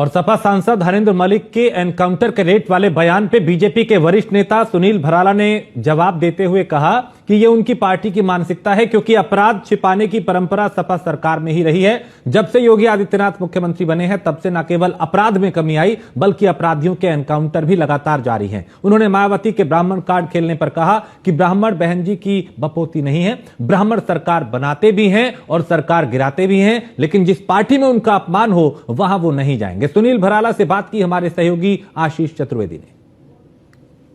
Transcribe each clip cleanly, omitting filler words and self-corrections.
और सपा सांसद हरेंद्र मलिक के एनकाउंटर के रेट वाले बयान पे बीजेपी के वरिष्ठ नेता सुनील भराला ने जवाब देते हुए कहा कि ये उनकी पार्टी की मानसिकता है, क्योंकि अपराध छिपाने की परंपरा सपा सरकार में ही रही है। जब से योगी आदित्यनाथ मुख्यमंत्री बने हैं तब से न केवल अपराध में कमी आई बल्कि अपराधियों के एनकाउंटर भी लगातार जारी हैं। उन्होंने मायावती के ब्राह्मण कार्ड खेलने पर कहा कि ब्राह्मण बहन जी की बपोती नहीं है, ब्राह्मण सरकार बनाते भी हैं और सरकार गिराते भी हैं, लेकिन जिस पार्टी में उनका अपमान हो वहां वो नहीं जाएंगे। सुनील भराला से बात की हमारे सहयोगी आशीष चतुर्वेदी ने।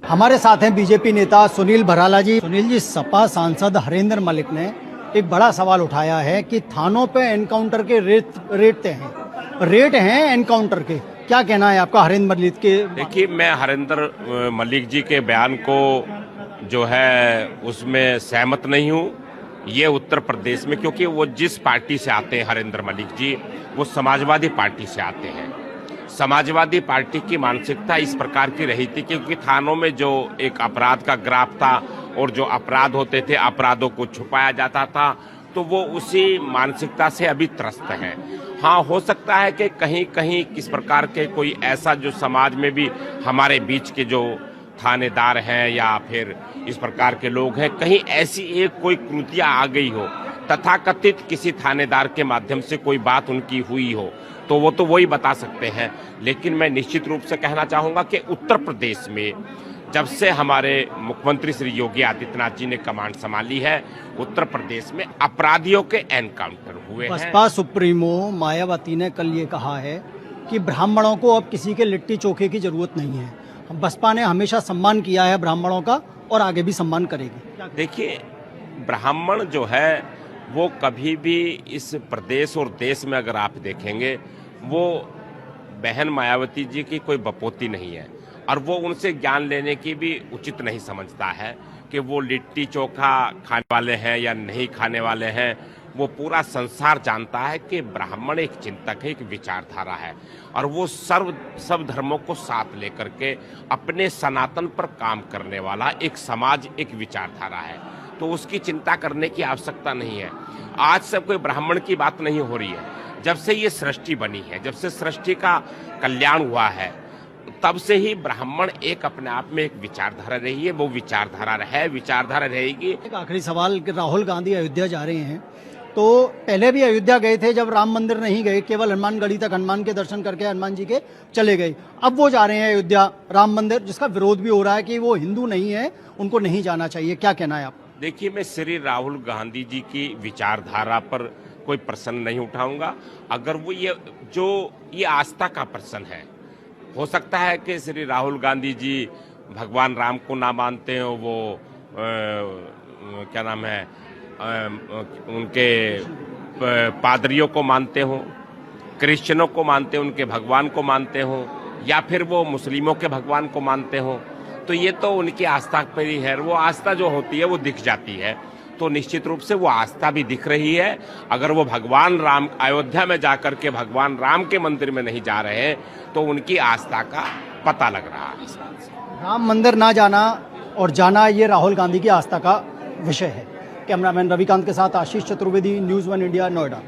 हमारे साथ हैं बीजेपी नेता सुनील भराला जी। सुनील जी, सपा सांसद हरेंद्र मलिक ने एक बड़ा सवाल उठाया है कि थानों पे एनकाउंटर के रेट हैं एनकाउंटर के, क्या कहना है आपका हरेंद्र मलिक के? देखिए, मैं हरेंद्र मलिक जी के बयान को जो है उसमें सहमत नहीं हूँ। ये उत्तर प्रदेश में, क्योंकि वो जिस पार्टी से आते हैं हरेंद्र मलिक जी, वो समाजवादी पार्टी से आते हैं। समाजवादी पार्टी की मानसिकता इस प्रकार की रही थी क्योंकि थानों में जो एक अपराध का ग्राफ था और जो अपराध होते थे, अपराधों को छुपाया जाता था, तो वो उसी मानसिकता से अभी त्रस्त है। हाँ, हो सकता है कि कहीं कहीं किस प्रकार के कोई ऐसा जो समाज में भी हमारे बीच के जो थानेदार हैं या फिर इस प्रकार के लोग हैं, कहीं ऐसी एक कोई कृतियां आ गई हो, तथाकथित किसी थानेदार के माध्यम से कोई बात उनकी हुई हो, तो वो तो वही बता सकते हैं। लेकिन मैं निश्चित रूप से कहना चाहूंगा कि उत्तर प्रदेश में जब से हमारे मुख्यमंत्री श्री योगी आदित्यनाथ जी ने कमांड संभाली है, उत्तर प्रदेश में अपराधियों के एनकाउंटर हुए हैं। बसपा सुप्रीमो मायावती ने कल ये कहा है कि ब्राह्मणों को अब किसी के लिट्टी चोखे की जरूरत नहीं है। बसपा ने हमेशा सम्मान किया है ब्राह्मणों का और आगे भी सम्मान करेगी। देखिए, ब्राह्मण जो है वो कभी भी इस प्रदेश और देश में अगर आप देखेंगे, वो बहन मायावती जी की कोई बपोती नहीं है और वो उनसे ज्ञान लेने की भी उचित नहीं समझता है कि वो लिट्टी चोखा खाने वाले हैं या नहीं खाने वाले हैं। वो पूरा संसार जानता है कि ब्राह्मण एक चिंतक है, एक विचारधारा है और वो सब धर्मों को साथ लेकर के अपने सनातन पर काम करने वाला एक समाज, एक विचारधारा है। तो उसकी चिंता करने की आवश्यकता नहीं है। आज से कोई ब्राह्मण की बात नहीं हो रही है। जब से ये सृष्टि बनी है, जब से सृष्टि का कल्याण हुआ है, तब से ही ब्राह्मण एक अपने आप में एक विचारधारा रही है। वो विचारधारा रहेगी। एक आखिरी सवाल, राहुल गांधी अयोध्या जा रहे हैं, तो पहले भी अयोध्या गए थे जब राम मंदिर नहीं गए, केवल हनुमानगढ़ी तक हनुमान के दर्शन करके हनुमान जी के चले गए। अब वो जा रहे हैं अयोध्या राम मंदिर, जिसका विरोध भी हो रहा है कि वो हिंदू नहीं है, उनको नहीं जाना चाहिए। क्या कहना है आप? देखिए, मैं श्री राहुल गांधी जी की विचारधारा पर कोई प्रश्न नहीं उठाऊंगा। अगर वो ये आस्था का प्रश्न है, हो सकता है कि श्री राहुल गांधी जी भगवान राम को ना मानते हो, वो क्या नाम है, उनके पादरियों को मानते हो, क्रिश्चियनों को मानते हो, उनके भगवान को मानते हो, या फिर वो मुस्लिमों के भगवान को मानते हो, तो ये तो उनकी आस्था पर ही है। वो आस्था जो होती है वो दिख जाती है, तो निश्चित रूप से वो आस्था भी दिख रही है। अगर वो भगवान राम अयोध्या में जाकर के भगवान राम के मंदिर में नहीं जा रहे हैं तो उनकी आस्था का पता लग रहा है। इस बात से राम मंदिर ना जाना और जाना, ये राहुल गांधी की आस्था का विषय है। कैमरामैन रविकांत के साथ आशीष चतुर्वेदी, न्यूज़ 1 इंडिया, नोएडा।